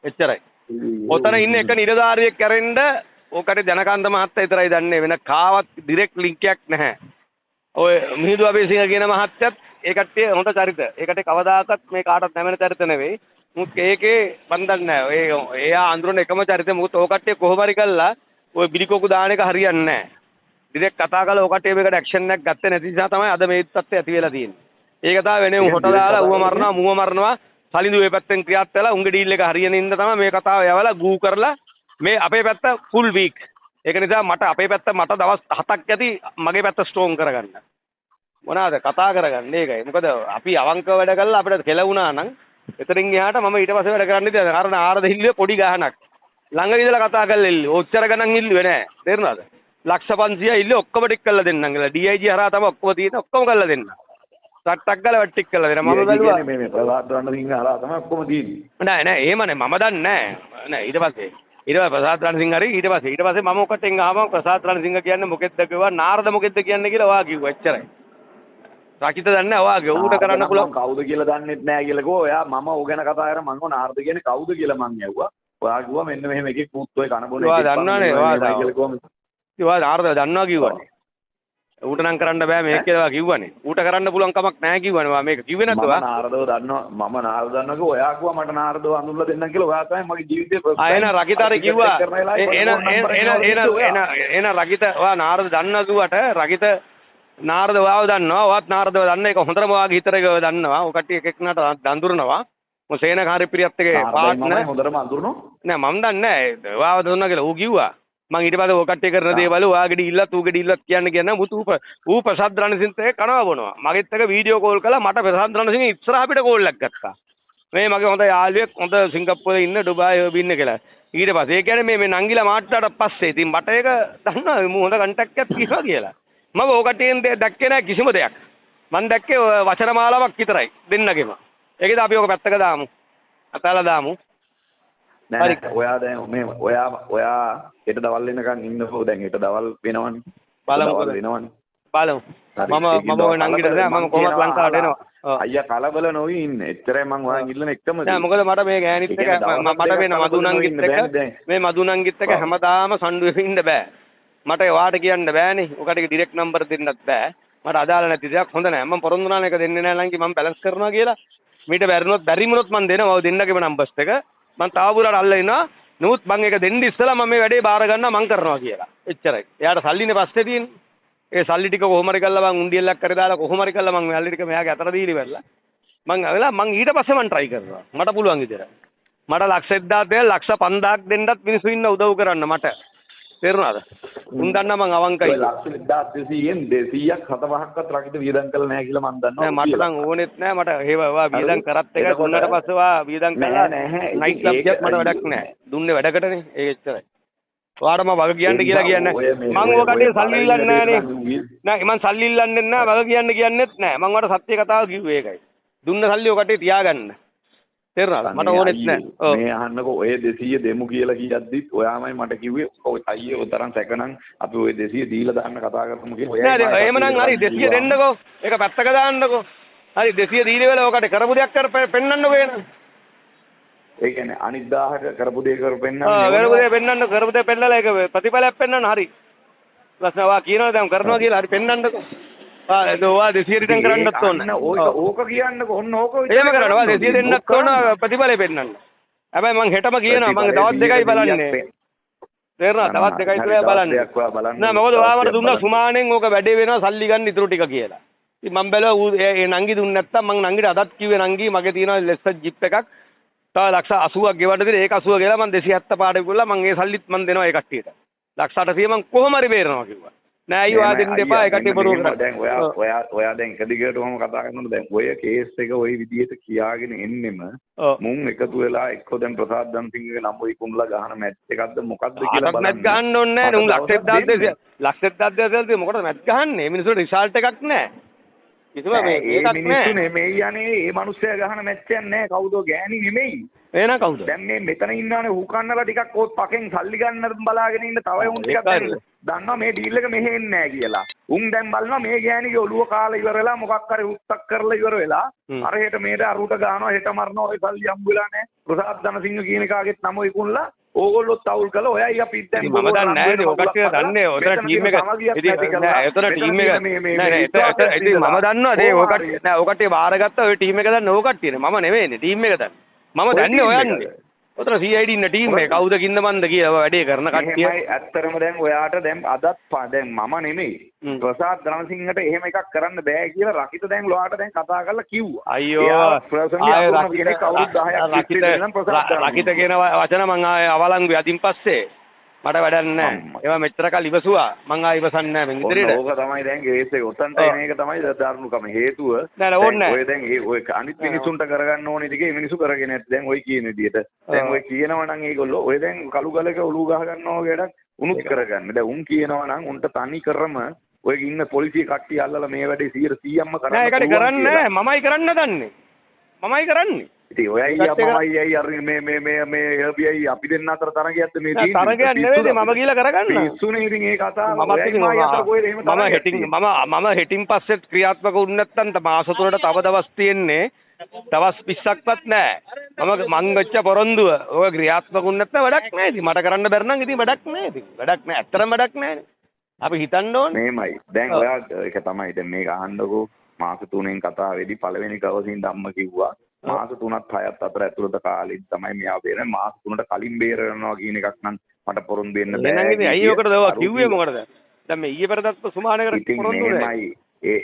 එච්චරයි ඔතන ඉන්න එක නිලධාරියෙක් කැරෙන්න ඕකට ජනකාන්ත මහත්තයා විතරයි දන්නේ වෙන කාවත් ඩිරෙක්ට් ලින්ක් එකක් නැහැ ඔය මිහිඳු අබේසිංහ කියන මහත්තයත් ඒ කට්ටිය හොඳ චරිත ඒකට කවදාකවත් මේ කාටවත් නැමෙන චරිත නෙවෙයි මුත් ඒකේ බන්දක් නැහැ එයා අඳුරන එකම චරිත මුත් ඕ කට්ටිය කොහොම හරි කළා ඔය බිලිකොකු දාන එක හරියන්නේ නැහැ ඩිරෙක්ට් කතා කරලා ඕ කට්ටිය මේකට ඇක්ෂන් එකක් ගත්තේ නැති නිසා තමයි අද මේ තත්ත්වය ඇති වෙලා තියෙන්නේ ඒක තමයි වෙනේ හොට දාලා ඌව මරනවා මුව මරනවා සලිඳු ඒ පැත්තෙන් ක්‍රියාත් වෙලා උන්ගේ ඩීල් එක හරියන ඉඳ තමයි මේ කතාව යවලා ගූ කරලා මේ අපේ පැත්ත ෆුල් වීක් ඒක නිසා මට අපේ පැත්ත මට දවස් 7ක් ඇති මගේ පැත්ත ස්ට්‍රෝං කරගන්න මොනවාද කතා කරගන්නේ ඒකයි මොකද අපි අවංකව වැඩ කළා අපිට කෙලවුණා නම් එතනින් එහාට මම ඊට පස්සේ වැඩ කරන්නේ නැහැ කාරණ ආරද හිල්ලුවේ පොඩි ගහනක් ළඟ ඉඳලා කතා කරලා ඉල්ලුවේ ඔච්චර ගණන් ඉල්ලුවේ නෑ තේරුණාද ලක්ෂ 500 ඉල්ලුවේ ඔක්කොම ටික කරලා දෙන්නම් කියලා DIG හරහා තමයි ඔක්කොම තියෙන ඔක්කොම කරලා දෙන්න ටක් ගාලා වට්ටික් කරලා දෙන්න මම බැලුවා මේ ප්‍රසාද් රණසිංහ හරහා තමයි ඔක්කොම තියෙන්නේ නෑ එහෙමනේ මම දන්නේ නෑ ඊට පස්සේ ප්‍රසාද් රණසිංහ හරි ඊට පස්සේ මම ඔකටෙන් ආවම ප්‍රසාද් රණසිංහ කියන්නේ මොකෙද්ද කිව්වා නාරද මොකෙද්ද කියන්නේ කියලා ඔයා කිව්වා එච්චරයි රකිත දන්නේ ඔයාගේ ඌට කරන්න පුළුවන් කවුද කියලා දන්නෙත් නෑ කියලා කිව්වා ඔයා මම ඕ ගැන කතා කරා මම නාරද කියන්නේ කවුද කියලා මං ඇහුවා ඔයා කිව්වා මෙන්න මෙහෙම එකෙක් පුත් ඔය කන බොන එකක් ඔයා දන්නවනේ ඔයා නාරද දන්නවා කිව්වනේ ඌට නම් කරන්න බෑ මේක කියලා කිව්වනේ ඌට කරන්න පුළුවන් කමක් නැහැ කිව්වනේ ඔයා මේක කිව්වේ නැද්ද ඔයා නාරදව දන්නවා මම නාරද දන්නවා කිව්වා ඔයා කිව්වා මට නාරදව අඳුල්ලා දෙන්නම් කියලා ඔයා තමයි මගේ ජීවිතේ එන රකිතාරේ කිව්වා එන රකිත ඔයා නාරද දන්නවා කිව්වට රකිත නාරද ඔයාව දන්නවා. ඔයත් නාරදව දන්න එක හොඳටම ඔයාගේ හිතරක දන්නවා. ඔය කට්ටිය එක එකනට දඳුරනවා. මො සේනකාරී ප්‍රියත් එකේ පාර්ට්නර් හොඳටම අඳුරනවා. නෑ මම දන්නේ නෑ. ඔයාව දුන්නා කියලා ඌ කිව්වා. මං ඊට පස්සේ ඔය කට්ටිය කරන දේවල් ඔයාගෙඩි ඉල්ලත් ඌගෙඩි ඉල්ලත් කියන්නේ මුතු ඌ ප්‍රසාද් රණසිංහත් එක්ක කනවා බොනවා. මගෙත් එක වීඩියෝ කෝල් කළා මට ප්‍රසාද් රණසිංහ ඉස්සරහ අපිට කෝල් එකක් ගත්තා. මේ මගේ හොඳ යාළුවෙක් හොඳ සිංගප්පූරේ ඉන්න ඩුබායි ඉන්න කියලා. ඊට පස්සේ ඒ කියන්නේ මේ නංගිලා මාට්ටාට පස්සේ ඉතින් මට ඒක දන්නවා මම හොඳ කන්ටැක්ට් එකක් තියෙනවා කියලා. මම ඔය කට්ටියෙන් දැක්කේ නෑ කිසිම දෙයක්. මං දැක්කේ වචන මාලාවක් විතරයි දෙන්නගෙම. ඒකද අපි ඔක පැත්තක දාමු. අතලා දාමු. නෑ ඔයා දැන් මේ ඔයා හෙට දවල් වෙනකන් ඉන්නකෝ. දැන් හෙට දවල් වෙනවනේ. බලමු. මම ඔය නංගිට නෑ මම කොහොමද ලංකාවට එනවා. අයියා කලබල නොවි ඉන්න. එච්චරයි මං ඔයන් ඉල්ලන එකම නෑ මොකද මට මේ ගෑනිත් එක මට වෙන මදුනංගිත් එක මේ මදුනංගිත් එක හැමදාම සම්ඩුවේ ඉන්න බෑ. මට වාට කියන්න බෑනේ. ඔකට ඩිරෙක්ට් නම්බර් දෙන්නත් බෑ. මට අදාළ නැති දෙයක් හොඳ නෑ. මම පොරොන්දු වුණානේ ඒක දෙන්නේ නෑ ලංකි මම බැලන්ස් කරනවා කියලා. මීට බැරි වුණොත් මම දෙනවා. ඔය දෙන්නගේම නම්බර්ස් එක. මම තාවුරට අල්ලනවා. නමුත් මම ඒක දෙන්න ඉස්සලා මම මේ වැඩේ බාර ගන්නවා මම කරනවා කියලා. එච්චරයි. එයාට සල්ලිනේ පස්සේ තියෙන්නේ. ඒ සල්ලි ටික කොහොම හරි කරලා මං උණ්ඩියල්ලක් කරේ දාලා කොහොම හරි කරලා මං සල්ලි ටික මෙයාගේ අතට දීලි වෙරලා මං ආවලා මං ඊට පස්සේ මං try කරනවා. මට පුළුවන් විදියට. මට ලක්ෂ 1000 දෙල් ලක්ෂ 5000ක් දෙන්නත් මිනිස්සු ඉන්න උදව් කරන්න මට. තේරුණාද? උන් දන්නා මං අවංකයි. ලක්ෂ 1200න් 200ක් 7-5ක්වත් රකිත වියදම් කළා නැහැ කියලා මං දන්නවා. නෑ මට නම් ඕනෙත් නෑ මට ඒවා වියදම් කරත් එක දුන්නට පස්සේ වා වියදම් කළා නයිට් ක්ලබ් එකක් මට වැඩක් නෑ. දුන්නේ වැඩකටනේ. ඒක එච්චරයි. ඔයාට මම වග කියන්න කියලා කියන්නේ මම ඔය කටේ සල්ලි ඉල්ලන්නේ නෑනේ නෑ මම සල්ලි ඉල්ලන්නේ නෑ වග කියන්නෙත් නෑ මම ඔයාට සත්‍ය කතාව කිව්වේ ඒකයි දුන්න සල්ලි ඔය කටේ තියාගන්න තේරුණාද මට ඕනෙත් නෑ ඔව් මේ අහන්නකෝ ඔය 200 දෙමු කියලා කියද්දිත් ඔයාමයි මට කිව්වේ ඔය අයියේ ඔය තරම් සැකනම් අපි ඔය 200 දීලා දාන්න කතා කරමු කියලා නෑ එහෙමනම් හරි 200 දෙන්නකෝ ඒක පැත්තක දාන්නකෝ හරි 200 දීලා වෙලා ඔය කටේ කරපු දෙයක් පෙන්නන්නකෝ එන ඒ කියන්නේ අනිත් 1000ක කරපු දේ කරපෙන්නන්න කරපු දේ පෙන්නන්න කරපු දේ පෙන්නලා ඒක ප්‍රතිඵලයක් පෙන්නන්න හරි ඊපස්සේ වා කියනවා දැන් කරනවා කියලා හරි පෙන්නන්නකෝ ඒක ඔයා 200 රිටර්න් කරන්නත් ඕන ඕක කියන්නකෝ ඔන්න ඕක එහෙම කරනවා 200 දෙන්නත් ඕන ප්‍රතිඵලෙ පෙන්නන්න හැබැයි මං හෙටම කියනවා මං දවස් දෙකයි බලන්නේ තේරුණා දවස් දෙකයි කියලා බලන්නේ නෑ මොකද ඔයා මට දුන්නා සුමානෙන් ඕක වැඩේ වෙනවා සල්ලි ගන්න ඉතුරු ටික කියලා ඉතින් මං බැලුවා ඒ නංගි දුන්නේ නැත්තම් මං නංගිට අදත් කිව්වේ නංගි මගේ තියෙනවා ලෙස්සර් ජිප් එකක් තව ලක්ෂ 80ක් ගෙවන්න දෙන ඒක 80 ගෙලා මම 270 පාඩේ ගුල්ලා මම ඒ සල්ලිත් මම දෙනවා ඒ කට්ටියට. ලක්ෂ 800 මම කොහොම හරි බේරනවා කිව්වා. නෑ අයියෝ ආ දෙන්න එපා ඒ කට්ටිය බොරු කරා. දැන් ඔයා දැන් එක දිගටම කතා කරනකොට දැන් ඔය කේස් එක ওই විදිහට කියාගෙන එන්නෙම මුන් එකතු වෙලා එක්ක දැන් ප්‍රසාද් දන්සිංහගේ නම් ඔයි කුම්ලා ගහන මැච් එකක්ද මොකක්ද කියලා බලන්න. මැච් ගහන්න ඕනේ නෑ. උන් ලක්ෂ 1200 මොකටද මැච් ගහන්නේ? මිනිස්සුන්ට රිසල්ට් එකක් නෑ. කිසිම මේ එකක් නෑ. මේ යන්නේ මේ මිනිස්සයා ගහන මැච් එකක් නෑ. කවුද ගෑණි නෙමෙයි. එහෙනම් කවුද? දැන් මේ මෙතන ඉන්නවනේ හුකන්නලා ටිකක් ඕත් පකෙන් සල්ලි ගන්න බලාගෙන ඉන්න තව උන් ටිකක් දන්නවා මේ ඩීල් එක මෙහෙ එන්නේ නැහැ කියලා. උන් දැන් බලනවා මේ ගෑණිගේ ඔළුව කාලා ඉවර වෙලා මොකක් හරි උත්තක් කරලා ඉවර වෙලා අර හෙට මේට අරුට ගහනවා හෙට මරනවා ඔය සල්ලි හම්බුලා නැහැ. ප්‍රසාද් ධනසිංහ කියන එකාගෙත් නම ඉක්ුණලා ඕගොල්ලොත් අවුල් කළා ඔයයි අපිත් දැන් මම දන්නේ නැහැ නේ ඔකට දන්නේ ඔතන ටීම් එක ඉතින් නෑ එතන ටීම් එක නෑ ඉතින් මම දන්නවා නේ ඔකට නෑ ඔකට බාරගත්ත ඔය ටීම් එක දන්නේ ඕකට්ටියනේ මම නෙවෙයිනේ ටීම් එක දන්නේ මම දන්නේ ඔයන්නේ ඔතන CID ඉන්න ටීම් එක කවුද කින්ද මන්ද කියලා වැඩේ කරන කට්ටිය එහෙමයි ඇත්තටම දැන් ඔයාට දැන් අදත් දැන් මම නෙමෙයි ප්‍රසාද් ධනසිංහට එහෙම එකක් කරන්න බෑ කියලා රකිත දැන් ඔයාට දැන් කතා කරලා කිව්වා අයියෝ රකිත කියන වචන මං ආයේ අවලංගුයි අදින් පස්සේ මට වැඩක් නැහැ ඒවා මෙච්චර කල් ඉවසුවා මං ආයේ ඉවසන්නේ නැහැ මං ඉදිරියට ඕක තමයි දැන් ගේස් එක උතන්ට එන එක තමයි දරුණුකම හේතුව නෑ ඕනේ ඔය දැන් ඔය අනිත් මිනිසුන්ට කරගන්න ඕනේ ටික මිනිසු කරගෙන නැත් දැන් ඔය කියන විදිහට දැන් ඔය කියනවා නම් ඒගොල්ලෝ ඔය දැන් කළු ගලක ඔලුව ගහ ගන්නවා වගේ වැඩක් උනුත් කරගන්න දැන් උන් කියනවා නම් උන්ට තනි කරම ඔය ඉන්න පොලිසිය කට්ටිය අල්ලලා මේ වැඩේ 100%ක්ම කරන්න නෑ ඒකට කරන්නේ නෑ මමයි කරන්න දන්නේ මමයි කරන්නේ ඉතින් ඔය අයියා අර මේ FBI අපි දෙන්න අතර තරගයක්ද මේ තියෙන්නේ තරගයක් නෙවෙයි මම කියලා කරගන්න ඉස්සුනේ ඉතින් ඒ කතාව මම හෙටින් පස්සෙත් ක්‍රියාත්මක වුනේ නැත්තම් මාස 3ට තව දවස් තියෙන්නේ දවස් 20ක්වත් නෑ මං ගච්ඡ පොරොන්දුව ඔය ක්‍රියාත්මක වුනේ නැත්නම් වැඩක් නෑ ඉතින් මට කරන්න බැර නම් ඉතින් වැඩක් නෑ ඉතින් වැඩක් නෑ ඇත්තටම වැඩක් නෑනේ අපි හිතන්න ඕනේ මේමයි දැන් ඔයා ඒක තමයි දැන් මේක අහන්නකෝ මාස 3න් කතා වෙදි පළවෙනි කවසින් ධම්ම කිව්වා මාස 3ත් 6ත් අතර ඇතුළත කාලෙදි තමයි මෙයා බේරෙන්නේ මාස 3ට කලින් බේරනවා කියන එකක් නම් මට පොරොන්දු වෙන්න බෑ එහෙනම් ඉතින් අයියෝ ඔකට දවා කිව්වේ මොකටද දැන් මේ ඊයේ පෙරදත් සුමානකර පොරොන්දු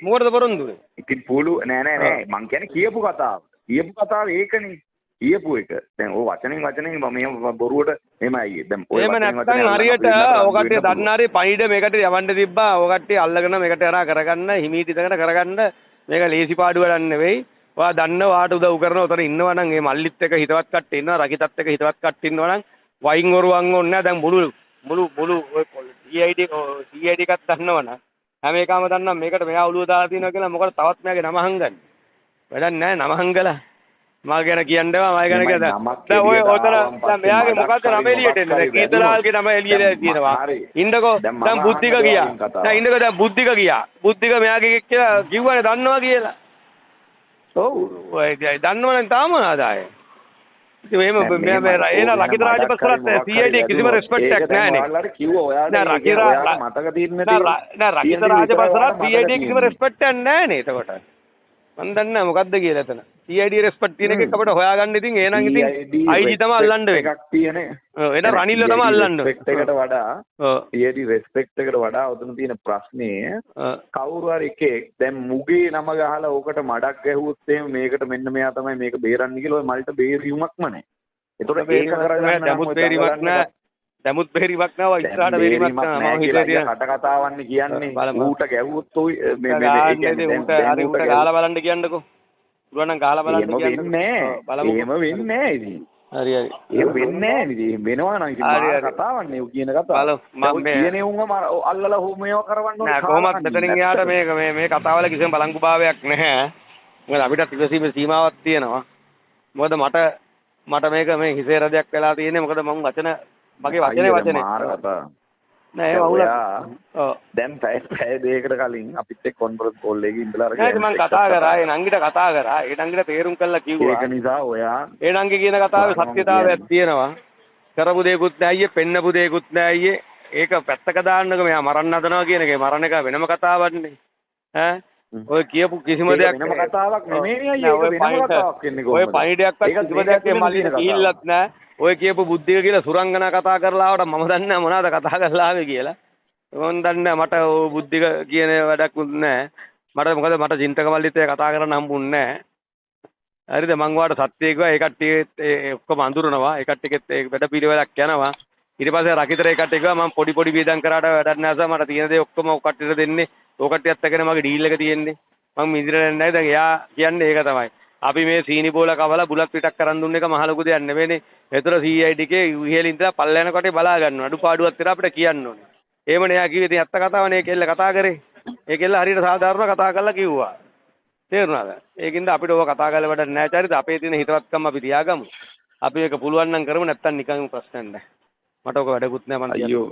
මොකටද පොරොන්දුනේ? ඉතින් පුළු නෑ මං කියන්නේ කියපු කතාව ඒකනේ. කියපු එක. දැන් ඔය වචනෙන් මම බොරුවට එමයි. දැන් ඔය එහෙම නැත්නම් හරියට ඔකට දන්නාරේ පණිඩ මේකට යවන්න තිබ්බා. ඔකට අල්ලගෙන මේකට යනා කරගන්න හිමීට ඉඳගෙන කරගන්න මේක ලේසි පාඩු වැඩක් නෙවෙයි. ඔයා දන්න වාට උදව් කරන උතන ඉන්නවා නම් මේ මල්ලිත් එක්ක හිතවත් කට්ටිය ඉන්නවා. රකිතත් එක්ක හිතවත් කට්ටිය ඉන්නවා නම් වයින් වරුවන් ඕනේ නැහැ. දැන් මුළු ඔය CID එකක් දන්නවනම් හැම එකම දන්නවා මේකට මෙයා ඔළුව දාලා තියෙනවා කියලා මොකද තවත් මෙයාගේ නම හංගන්නේ. වැඩක් නැහැ නම හංගලා. මා ගැන කියන්නවා මා ගැන කියද දැන් ඔය ඔතන දැන් මෙයාගේ මොකද්ද නම එළියට එන්නේ දැන් කීතලාල්ගේ නම එළියට තියෙනවා ඉන්නකෝ දැන් බුද්ධික ගියා දැන් ඉන්නකෝ දැන් බුද්ධික මෙයාගේ කියලා කිව්වනේ දන්නවා කියලා ඔව් ඔය දන්නවනේ තාම ආදාය ඉතින් මෙහෙම එන රකිත රාජපක්ෂලත් CID කිසිම රෙස්පෙක්ට් එකක් නැහැ නේ කිව්වා ඔයාලා මතක තියෙන්නේ නෑ රකිත රාජපක්ෂලත් CID කිසිම රෙස්පෙක්ට් එකක් නැහැ නේ එතකොට මන් දන්නේ නැහැ මොකද්ද කියලා එතන CID රෙස්පෙක්ට් තියෙන එකක් අපිට හොයාගන්න ඉතින් එහෙනම් ඉතින් IG තමයි අල්ලන්න වෙන්නේ එකක් තියෙන්නේ එන රනිල්ල තමයි අල්ලන්න රෙස්පෙක්ට් එකට වඩා CID රෙස්පෙක්ට් එකට වඩා උතන තියෙන ප්‍රශ්නේ කවුරු හරි එකෙක් දැන් මුගේ නම ගහලා ඕකට මඩක් ගැහුවොත් එහෙම මේකට මෙන්න මෙයා තමයි මේක බේරන්නේ කියලා ඔය මල්ට බේරීමක්ම නැහැ ඒතකොට ඒක කරගන්න දමුත් බේරීමක් නැහැ දමුත් බේරීමක් නැහැ ඉස්සරහට බේරීමක් නැහැ මම හිතුවා තියෙන කට කතාවන්නේ කියන්නේ ඌට ගැහුවොත් ඔය මේ ඌට ගාලා බලන්න කියන්නකෝ පුළුවන් නම් ගාලා බලන්න කියන්න එහෙම වෙන්නේ නැහැ ඉතින් හරි එහෙම වෙන්නේ නැහැ ඉතින් වෙනවා නම් ඉතින් මාර කතාවන්නේ ඌ කියන කතාව මම කියන්නේ උන්ව අල්ලලා මේව කරවන්න ඕනේ නෑ කොහොමත් මෙතනින් එහාට මේ කතාවල කිසිම බලංගු භාවයක් නැහැ මොකද අපිට ඉවසීමේ සීමාවක් තියෙනවා මොකද මට මේක මේ හිසේ රදයක් වෙලා තියෙන්නේ මොකද මම මගේ වචනේ මාර කතා නෑ ඒ වුණා ඔව් දැන් පැය දෙකකට කලින් අපිත් එක්ක කොන්ෆරන්ස් කෝල් එකේ ඉඳලා අරගෙන මම කතා කරා ඒ නංගිට කතා කරා ඒ නංගිට තේරුම් කරලා කිව්වා ඒක නිසා ඔයා ඒ නංගි කියන කතාවේ සත්‍යතාවයක් තියෙනවා කරපු දෙයක්වත් නෑ අයියේ පෙන්නපු දෙයක්වත් නෑ අයියේ ඒක පැත්තක දාන්නකෝ මෙයා මරන්න හදනවා කියන එක මරණ එක වෙනම කතාවක්නේ ඈ ඔය කියපු කිසිම දෙයක් වෙනම කතාවක් නෙමෙයි අයියේ ඒක වෙනම කතාවක් වෙන්නේ කොහොමද ඔය පණිඩයක්වත් කිසිම දෙයක් මල්ලිට කිල්ලත් නෑ ඔය කියපු බුද්ධික කියලා සුරංගනා කතා කරලා ආවට මම දන්නේ නැහැ මොනවද කතා කරලා ආවේ කියලා. මම දන්නේ මට ඔය බුද්ධික කියන වැඩකුත් නැහැ. මොකද මට චින්තක මල්ලිත් කතා කරන්න හම්බුන්නේ නැහැ. හරිද මං වාට සත්‍යය කිව්වා ඒ කට්ටිය ඔක්කොම අඳුරනවා. ඒ කට්ටියකෙත් ඒ වැඩ පිළිවෙලක් යනවා. ඊට පස්සේ රකිතර ඒ කට්ටිය කිව්වා මම පොඩි වියදම් කරාට වැඩක් නැහැ මට තියෙන දේ ඔක්කොම ඔය කට්ටියට දෙන්නේ. ඔය කට්ටියත් එක්කනේ මගේ ඩීල් එක තියෙන්නේ. මම ඉදිරියට නැහැ දැන් එයා කියන්නේ ඒක තමයි. අපි මේ සීනි බෝල කවලා බුලත් පිටක් කරන් දුන්න එක මහ ලොකු දෙයක් නෙවෙයිනේ. ඒතර CID එකේ ඉහළින් ඉඳලා පල්ල යන කොටේ බලා ගන්නවා. අඩුපාඩුවක් විතර අපිට කියන්න ඕනේ. එහෙමනේ එයා කිව්වේ ඉතින් ඇත්ත කතාවනේ ඒ කෙල්ල කතා කරේ. ඒ කෙල්ල හරියට සාධාරණව කතා කරලා කිව්වා. තේරුණාද? ඒකින්ද අපිට ඕක කතා කරලා වැඩක් නැහැ චරිත. අපේ තියෙන හිතවත්කම අපි තියාගමු. අපි ඒක පුළුවන් නම් කරමු නැත්තම් නිකන් ප්‍රශ්නයක් නැහැ. මට ඕක වැඩකුත් නැහැ මන් අයියෝ